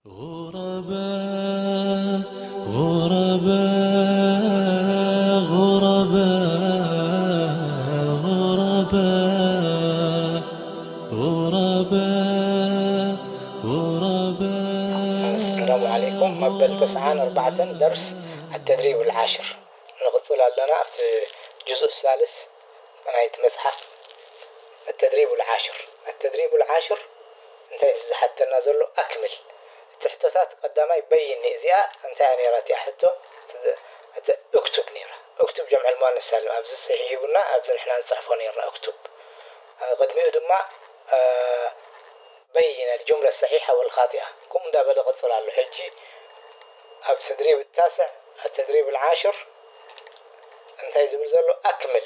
غرباء غرباء غرباء غرباء غرباء غرباء. السلام عليكم. مبدأ التسعان 4 درس التدريب العاشر. نغطل لنا في الجزء الثالث نهاية مصحف التدريب العاشر. التدريب العاشر انتهي حتى نازل له أكمل تحتثات قدامي يبين نيزيا انت يعني راتي حتى اكتب نيرة اكتب جمع المؤنث السالم ابز الصحيح قلنا ابز احنا نصحفه نيرة اكتب قدمي دما بين الجملة الصحيحة والخاطئة كم دا بدأ قصر على الحجي التدريب التاسع التدريب العاشر انت يزبل له اكمل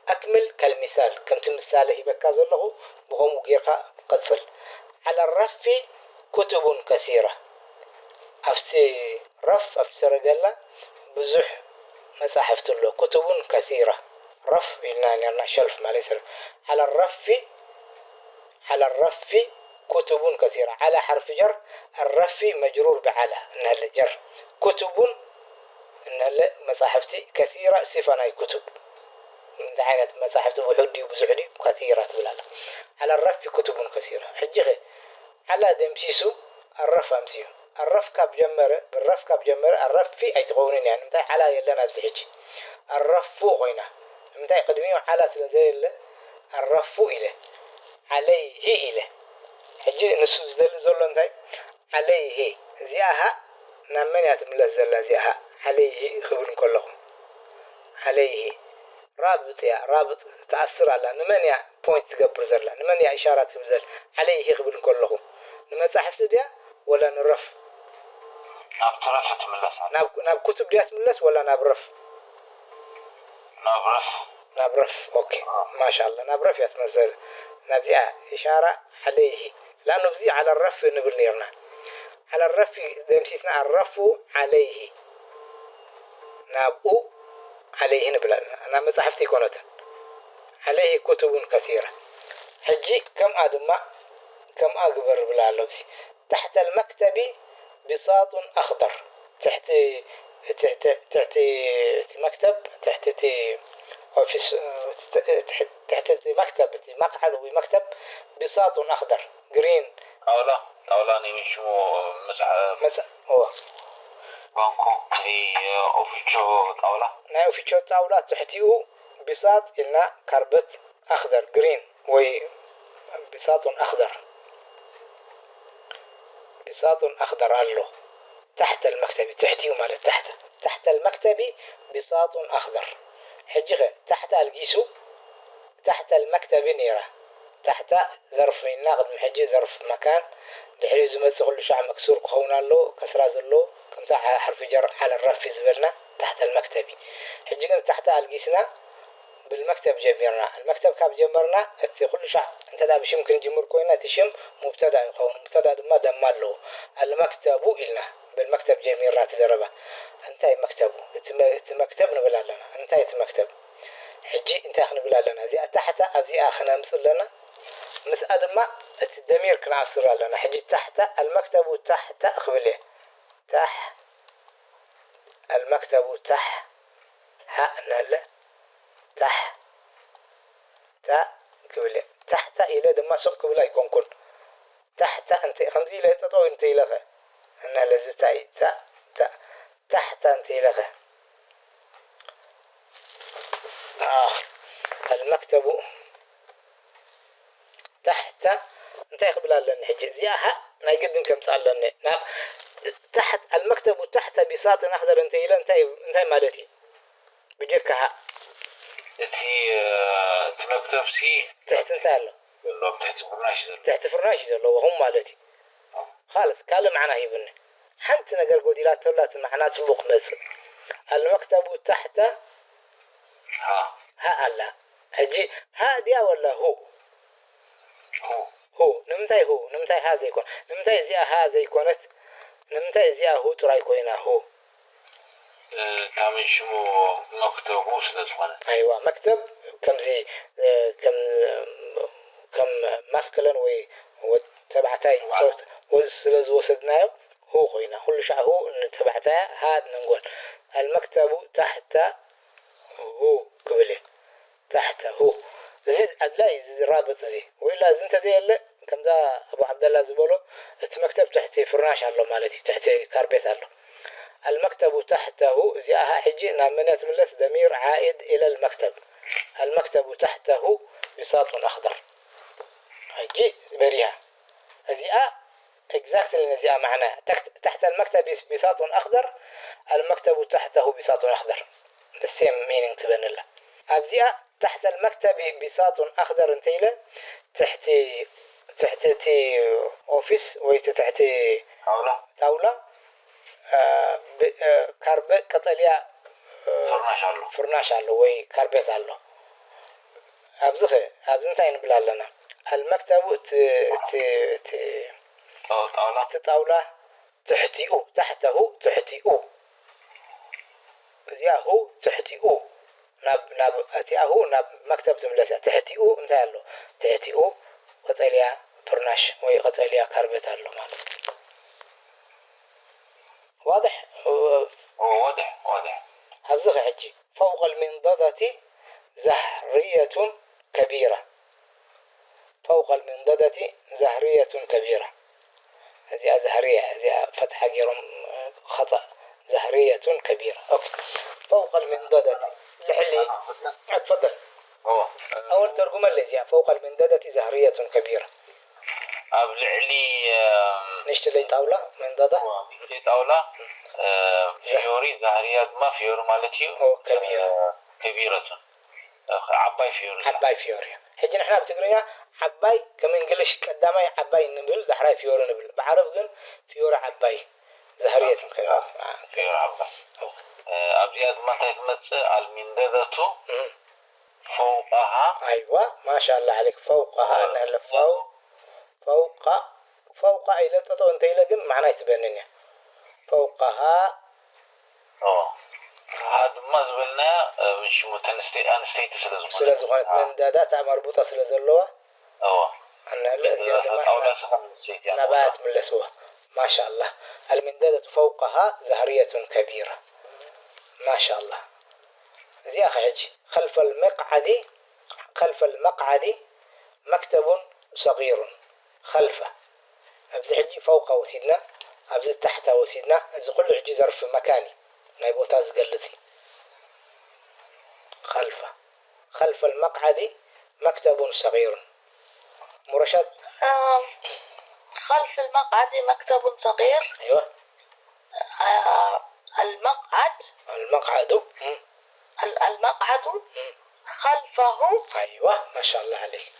أكمل كالمثال كم تمثاله بكاز له بهم وقيقا قدفل على الرف كتب كثيرة أفسي رف أفسي رجلا بزح مساحفت له كتب كثيرة رف إلنا شلف ما ليس على الرف كتب كثيرة على حرف جر الرف مجرور بعلى إنها الجر كتب إنها مساحفتي كثيرة صفنا كتب دعينة مساحة وحدي وبزعلي كثيرة بلالا على الرف كتب كثيرة حجيه على دمسيسو الرف أمسيو الرف كاب جمر بالرف كاب جمر الرف في أي تقولين يعني متى على يلنا بزحجي الرف فوق هنا متى قدميو على سلزيل الرف إله عليه إله حجي نسوز دل زلون متى عليه زياها نمنيات ملزل زياها عليه خبرن كلهم عليه رابط تأثر على نمانيا بوينت تقبر زرلا نمانيا إشارات تبزل عليه يخبرن كلهم نما صحفت ديا ولا نرف ناب ترفت ملس ناب كتب ديات ملس ولا ناب رف ناب رف أوكي ما شاء الله ناب رف يتمزل نبيع إشارة عليه لأنه بزي على الرف نقول نيرنا على الرف دمسيسنا الرف عليه نابو عليه نبلا أنا مصحفتي كونتا عليه كتب كثيرة حجي كم أكبر بلا لبسي تحت المكتب بساط أخضر تحت مكتب تحت أوفيس تحت مكتب مقعد ومكتب بساط أخضر جرين طاولة نمشو مسح هو بانكو هي أوفيتشو طاولة ناي أوفيتشو طاولة تحتيه بساط إلنا كربت أخضر جرين بساط أخضر الله تحت المكتب تحتيه مال تحت المكتب بساط أخضر حجيخة تحت الجيسو تحت المكتب نيرة تحت ظرف الناقد محجي ظرف مكان بحيث زمت كل شيء مكسور قونا له كسر له كم ساعة حرف جر على الرف زبرنا تحت المكتب حجينا تحت الجيسنا بالمكتب جمرنا المكتب كاب جمرنا كل شيء انت دا بشي ممكن جمر كوينا تشم مبتدا يقول مبتدا ما دم له المكتب إلنا بالمكتب جميرنا تدربه انت مكتب مكتب نقول لنا انت مكتب حجي انت اخنا نقول لنا زي تحت ازي اخنا مثل لنا مسألة ما الدمير كنا عصر لنا حجي تحت المكتب تحت خبله تحت المكتب تحت هأنا تحت كبله تحت إلى دم سوق كبله يكون كن تحت أنت خمسي لا تطو أنت لغة أنا لازم تحت أنت لغة المكتب تحت انت قبل لنا حجزيها نقدم كم سؤال لنا نعم تحت المكتب تحت بساط أخضر انت إلى انت مالتي بجكها هي تمكتب سي تحت انسان والله تحت فرناش ذا لو هم مالتي خالص كلام معنا يبني حنت نقل قديلات ثلاث معنات سبق مصر المكتب تحت ها لا هجي ها دي ولا هو نمتى هذا يكون نمتى زي هذا يكونت نمتى زي هو ترى يكونها هو كم شمو مكتب وصلت وانا أيوة مكتب كم زي كم مسكلن وتبعتي وسلز وسدناه هو خوينا كل شيء هو نتبعتها هاد نقول المكتب تحت هو قبله تحت هو زي أدلاي زي رابط زي وإلا زنت زي اللي كم ذا أبو عبد الله زبوله المكتب تحت فرناش على مالتي تحت كاربيت على المكتب تحته زيها حجي نامنات ملس ضمير عائد إلى المكتب المكتب تحته بساط أخضر حجي بريها زيها exactly زيها معناها تحت المكتب بساط أخضر المكتب تحته بساط أخضر the same meaning تبين الله أبزيها تحت المكتب بساط أخضر انتيله تحت أوفيس وتحت طاولة كاربت قطليا فرناش على وي كاربت على أبزخه أبزنتين بلالنا المكتب طاولة تحته زياهو تحتيو ناب أتياهو ناب مكتب تملسه تحتيو انتهى له تحتيو قطليا فرناش وي قطليا كاربت على مال واضح هذا حجي فوق المنضدة زهرية كبيرة فوق المنضدة زهرية كبيرة هذه زهرية هذه فتحة جرم خطأ زهرية كبيرة فوق المنضدة لحلي اتفضل أول ترجمة اللي فوق المنضدة زهرية كبيرة أبلعلي نشتري طاولة منضدة طاولة فيوري زهريات ما فيور مالتي كبيرة عباي فيوري حجي نحن بتقولنا عباي كمان قلش قدامي عباي نبل زهراء فيور نبل بعرف ذن فيور عباي زهرية كبيرة فيور عباي أبيض ما تكمت المنددة فوقها أيوة ما شاء الله عليك فوقها أنا فوق أي لا تطو أنت إلى جم معناه تبينني فوقها هذا ما زبلنا مش أنستيت سلزوغانت من دادات مربوطة سلزلوة أنا نبات من لسوة ما شاء الله المنددة فوقها زهرية كبيرة ما شاء الله زي أخي خلف المقعد مكتب صغير خلفه أبزي حجي فوق وسيدنا أبزي تحت وسيدنا أبزي كل حجي ظرف مكاني نايبوتاز قلتي خلف المقعد مكتب صغير مرشد خلف المقعد مكتب صغير أيوة المقعد خلفه أيوة ما شاء الله عليك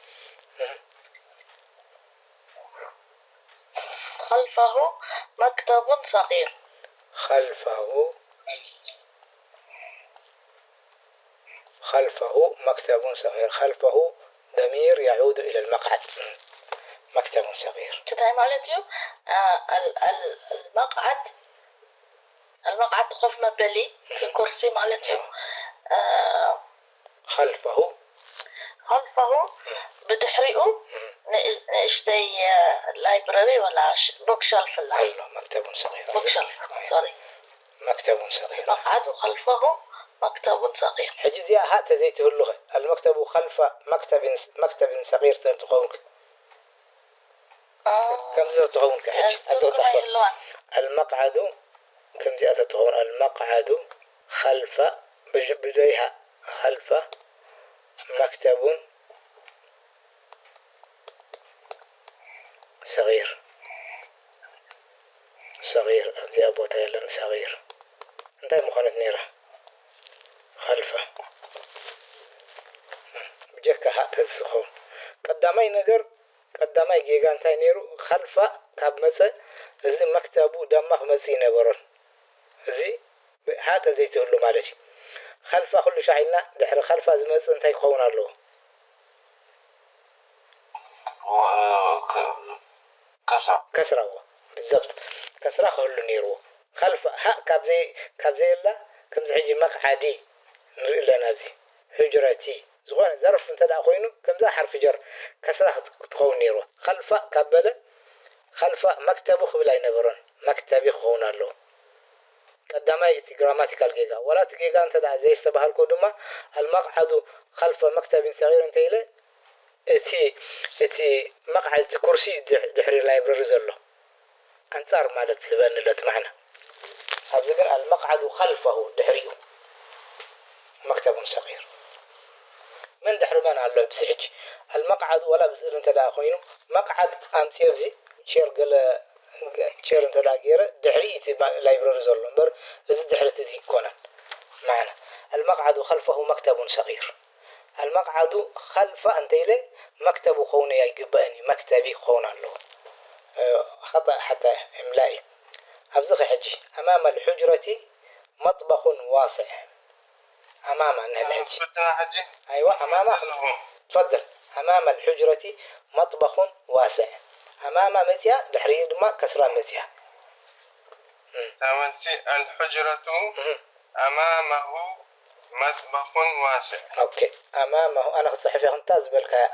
خلفه مكتب صغير خلفه مكتب صغير خلفه ضمير يعود إلى المقعد مكتب صغير كده مالتيو المقعد خف مبلي في كرسي مالتيو خلفه بدحريقه نشتي لايبراري ولا بوك شلف الله مكتب صغير بوك شلف سوري مكتب صغير المقعد خلفه مكتب صغير حجزيا هات زيته اللغة المكتب خلف مكتب صغير تقولك كم زي تقولك المقعد كم زي تقول المقعد خلف بديها خلف مكتب صغير زي أبو تايلن صغير انتهي مخانة نيرة خلفه بجيك هات السخون قدامي نجر قدامي جيغان تاي نيرو خلفه كاب مسا زي مكتبو دمه مسي نبرن زي هات زي تقول مالتي خلفه كل شعينا دحر خلفه زي مسا انتهي خون الله كسره بالضبط كسره كله نيرو خلف ها كابزي لا كم زحجي مقعدي نري لنازي حجرتي زغون ظرف انت دا خوينو كم ذا حرف جر كسره تكون نيرو خلف كبله خلف مكتبه بلا ينبرن مكتبي خون له قدامي جراماتيكال جيجا ولا تجيجا أنت ده زي استبه الكودما المقعد خلف مكتب صغير أنت إلى اتي مقعد كرسي دحري لايبرري زلو أنصار مالك سبان اللي معنا هذا المقعد خلفه دحريه مكتب صغير من دحر بان على بسحج المقعد ولا بزر انت دا خوينو مقعد امسيزي شير قال شير انت دا غيره دحريتي لايبرري زلو نمبر اذا دحرتي كونن معنا المقعد خلفه مكتب صغير المقعد خلف انت له مكتب خوني يقباني مكتبي خون له خطأ حتى املائي افزخ حجي امام الحجرة مطبخ واسع امام الحجي ايوه امام تفضل امام الحجرة مطبخ واسع امام متيا دحري ما كسران متيا تمنتي الحجرة امامه مطبخ واسع. اوكي امامه انا صحيح همتاز بالك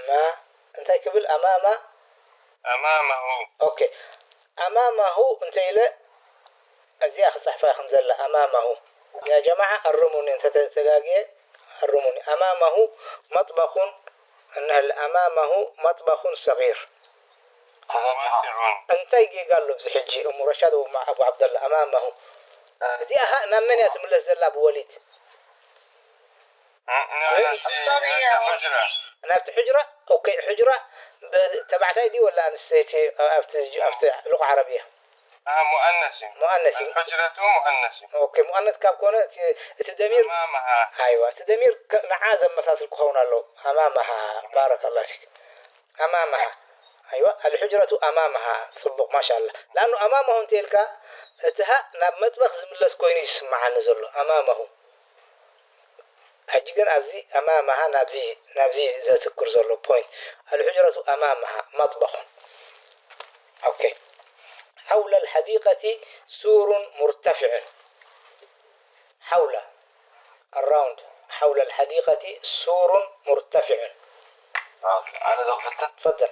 ما انت قبل امامه اوكي امامه انت الى ازي اخ صحفه خنزل امامه يا جماعه الرموني انت تتلاقي الرموني امامه مطبخ ان امامه مطبخ صغير انت قال له بحجي ام رشاد ومع ابو عبد الله امامه دي ها من يسم له زل ابو وليد انا في حجره اوكي حجره تبعتي دي ولا نسيتي افتح لغه عربيه مؤنثي الحجرة مؤنث. اوكي مؤنث كاب كونه تدمير امامها ايوه تدمير نعازم مساس كون له امامها بارك الله فيك امامها ايوه الحجرة امامها صدق ما شاء الله لانه امامه تلك اتها مطبخ زملس كوينيس مع نزل امامه حجيجن ازي امامها نبي ذات كرزلو بوينت الحجرة امامها مطبخ اوكي حول الحديقة سور مرتفع حول الحديقة سور مرتفع. اوكي انا دخلت تفضل.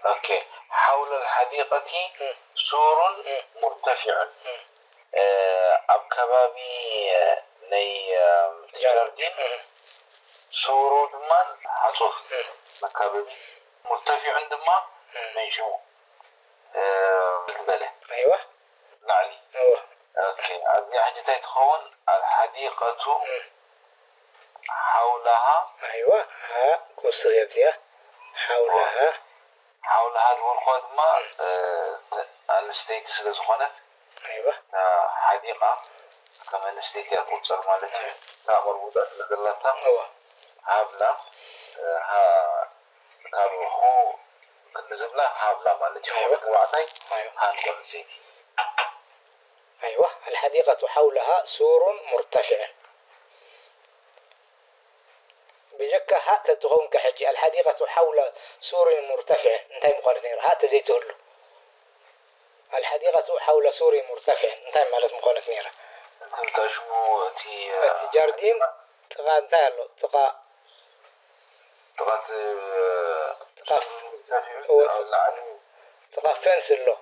اوكي حول الحديقة سور مرتفع أبكبابي ني جاردين سور دمان حصف مكاببي مرتفع عندما نيشو بله أيوة نعم أيوة اوكي أبني حاجة تكون الحديقة حولها أيوة ها كوسريتيا حولها الورقات ما الستيك سلزخونت أيوة حديقة كما الستيك يقول صار مالتي تأمر وضع لقلتها أيوة حابلة كانوا هو نزمنا حابلة مالتي هو وعطي هنقول سيدي. أيوة الحديقة حولها سور مرتفع بجكها تتغون كحجي الحديقة حول سور مرتفع انتهي مقارنين هات زي تقول الحديقة حول سور مرتفع انتهي مالت مقارنين انت شو تي جاردين تقا انتهي له تقا فنس له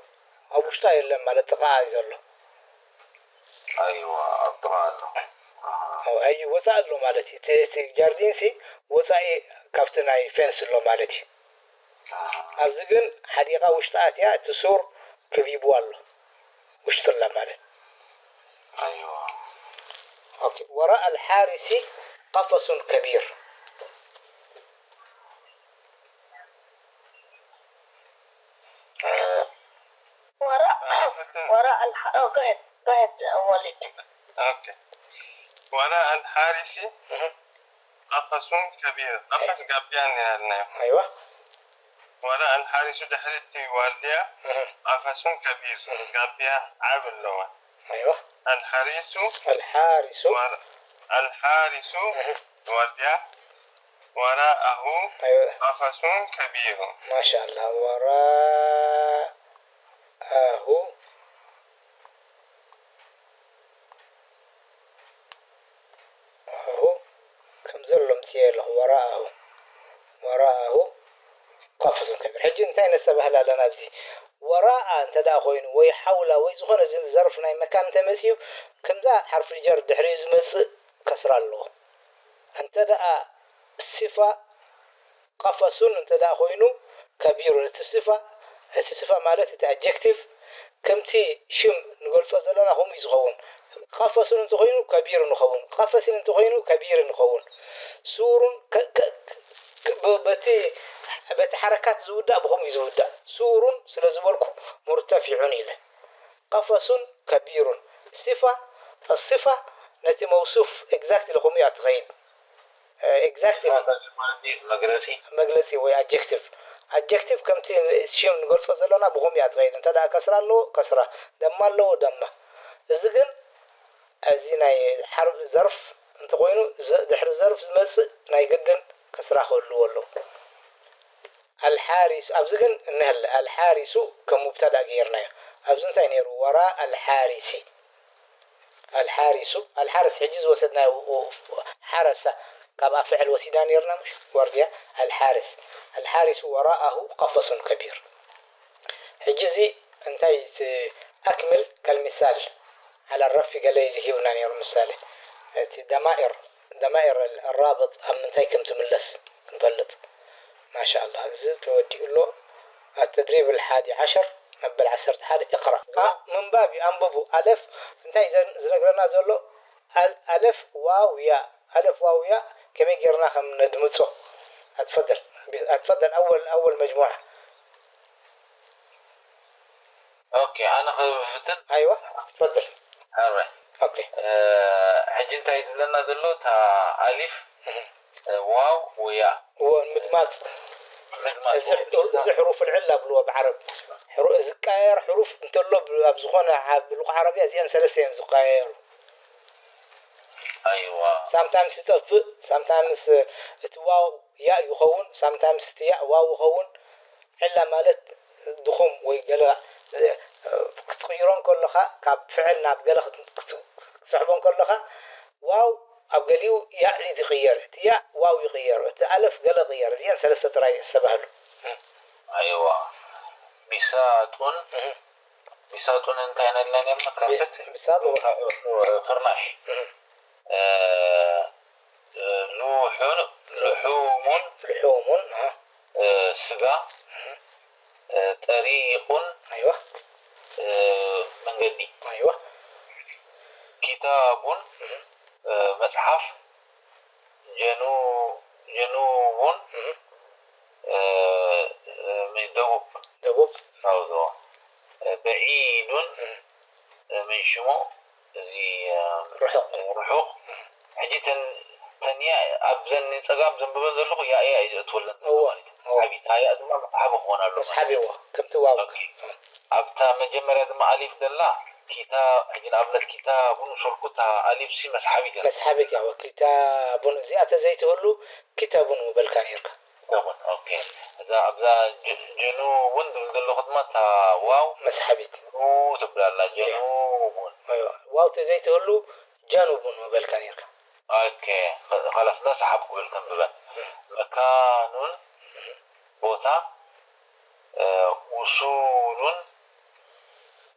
او بشتاي لما لتقا عايز له ايوه اطلع له او اي وسائل له مالتي تي جاردين سي وسائل كافتناي فنس له مالتي ازغن حديقه وشتات يا تسور كبيبوالو وشتلا مالت ايوه اوكي وراء الحارس قفص كبير وراء go ahead وليد. اوكي وراء الحارس قفص كبير قفص قابيان يعني ايوه وراء الحارس دحرتي والديا قفص كبير قابيا عابل لون ايوه الحارس والديا وراءه ايوه قفص كبير ما شاء الله وراءه كم زلم تيله وراءه ነገር ሕጂ እንታይ ነሰብህላ ለና እዚ ወራء እንተ ዳ ኮይኑ ወይ حول ወይ ዝኾነ ظرف ናይ መካን ተመሲዩ ከምዛ حرف جر ድሕሪ ዝመጽእ كسر ኣለዎ እንተ ዳ صفة قفص እንተ ዳ ኮይኑ كبير الصفة ማለት እቲ adjective ከምቲ ሽም ንገልጾ ዘለና هم ይዝኸውን قفص እንተ ኮይኑ كبير ንኸውን قفص እንተ ኮይኑ كبير ንኸውን سور بتي حركات زوداء بهم يزوداء سور سلزبلكم مرتفع إلى قفص كبير الصفة نتي موصوف exactly لهم يعتقين exactly مجلسي وي adjective كم تي شيء نقول فزلنا بهم يعتقين انت دا كسر له كسره دم له دم إذن أزينا حرف ظرف انت قوينو دحر ظرف مس نايقدن كسره خلو الحارس أبزغن نهل الحارس كمبتدا غيرنا أبزن ثاني وراء الحارس حجز وسدنا حرس كما فعل وسيدان يرنا مش ورديا الحارس وراءه قفص كبير حجزي انتي أكمل كالمثال على الرف قال لي هنا يا مثال دمائر الرابط أم انتي كم تملس نفلت ما شاء الله زلت ودي له التدريب 11 نبل 10 حاله اقرا من باب انببو الف انتي زنقرنا زلو الف واو يا كم يقرنا خم ندمصو اتفضل اول مجموعه اوكي انا خفتن ايوه تفضل اوكي حجي انتي لنا زلو تا الف واو ويا هو مدمات حروف العله بلو بعرب زقاير حروف انتلو بزخونه باللغه العربيه زين ثلاثين زقاير ايوه sometimes sometimes واو يا يخون sometimes يا واو يخون عله مالت دخوم ويقلا تغيرون كلها كاب فعلنا بقلخ صحبون كلها واو أبقليو يعني تغير يا واو يغير ألف قال غير زين ثلاثة رأي سبهل أيوة بساط انتهينا لنا مكاسة بساط فرناش لحوم سقا طريق أيوة منقدي أيوة كتاب مصحف جنوب من دبوب أو بعيد من شمو زي رحوق حجي تنيا أبزن نتقام زنب بزرق يا إيه أتولن حبيت هاي أدم مصحف هون له مصحف هو كم تواو أبتا مجمرة دم ألف دلا كتاب حجي أبلت كتاب شركتها ألف سي مصحفي مصحفك يا كتاب زيادة زيته له كتاب وبالكانير اوكي اذا ابدا جنوب دل خدمتها واو مسحبت تبدا لا جنوب ايوه واو تزيته له جنوب وبالكانير اوكي خلاص نسحب كلكم بقى مكان بوتا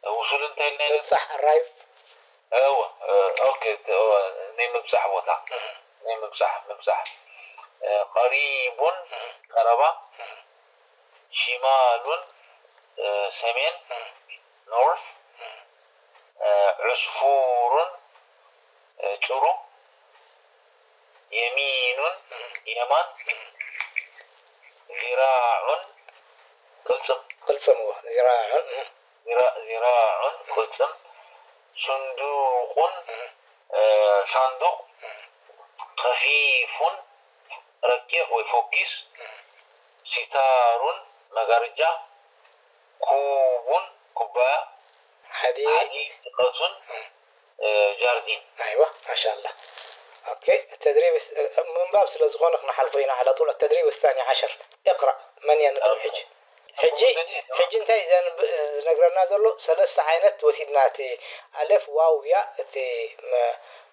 وصول انتهينا صح الرايف ايوه اوكي نمسح بوتا نمسح قريب قربة شمال سمين north عصفور شرو يمين يمن ذراع قلصم ذراع قلصم صندوق خفيف ركيع ويفوكس ستار مغرجة كوبا حديقة جاردين ايوه ما شاء الله اوكي التدريب من باب سلزغونك محلفين على طول التدريب 12 اقرأ من ينقل حجي انت اذا نقرأنا ذلو 3 عينات وسيدناتي الف واو ياء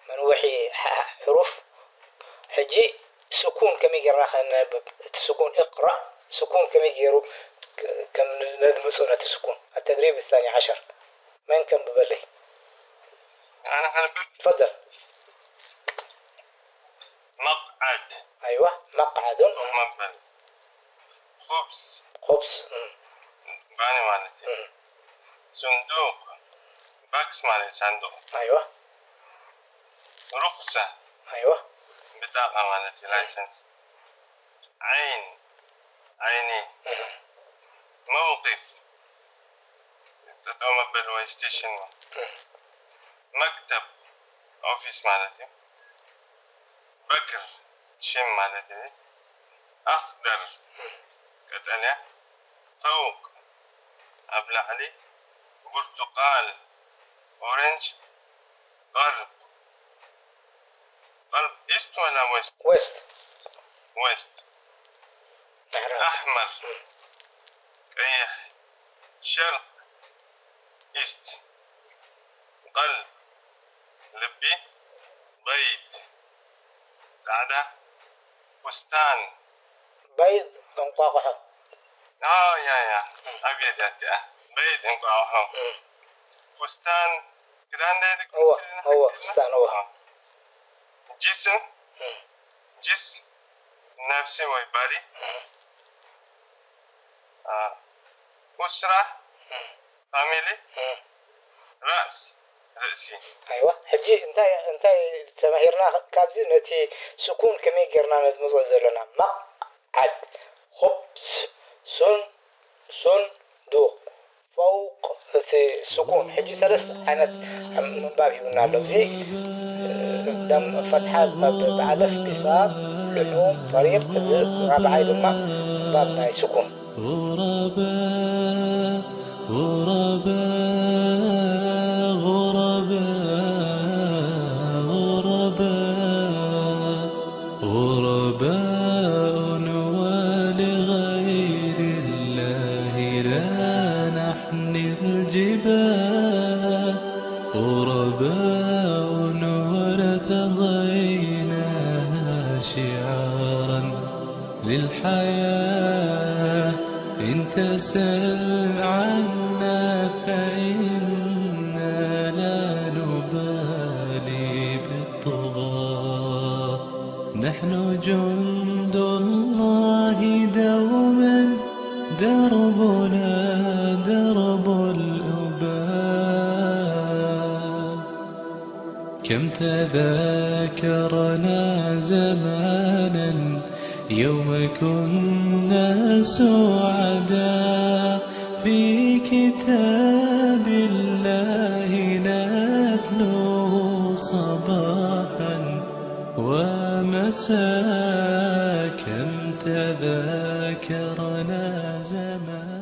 من وحي حروف حجي سكون كم يجرى سكون اقرأ سكون كم يجرو الجنيه بالثاني عشر من كم ببلي أنا تفضل مقعد أيوة مقعد مقبل خبز خبز باني مالتي صندوق باكس مالتي صندوق أيوة رخصة أيوة بطاقة مالتي لايسنس عيني موقف تقوم بالواي ستيشن مكتب اوفيس مالتي بكر شم مالتي اخضر قتلة فوق ابلع علي برتقال اورنج غرب ايست ولا ويست ويست احمر ريح شرق ايست قلب لبي بيض سعدة فستان بيض انقاقها يا ابيض يا بيض انقاقها فستان كدان ده هو فستان هو جسم نفسي ويباري أسرة فاميلي رأسي أيوة حجي انت تماهيرنا كابزي نتي سكون كمي قرنا نزمزو زلنا مقعد خبز صندوق فوق سكون حجي ثلاث حانت من باب يقولنا لفظي دم فتحة بعلف بساب لحوم طريق رابعة لما باب ناي سكون غرباء ولغير الله لا نحمل الجبال غرباء ولتضيناها شعارا للحياة إن تسل عنا فإنا لا نبالي بالطغاة نحن جند الله دوما دربنا درب الأباء كم تذاكرنا زمانا يوم كنا سعداء في كتاب الله نتلو صباحا ومساء كم تذاكرنا زمان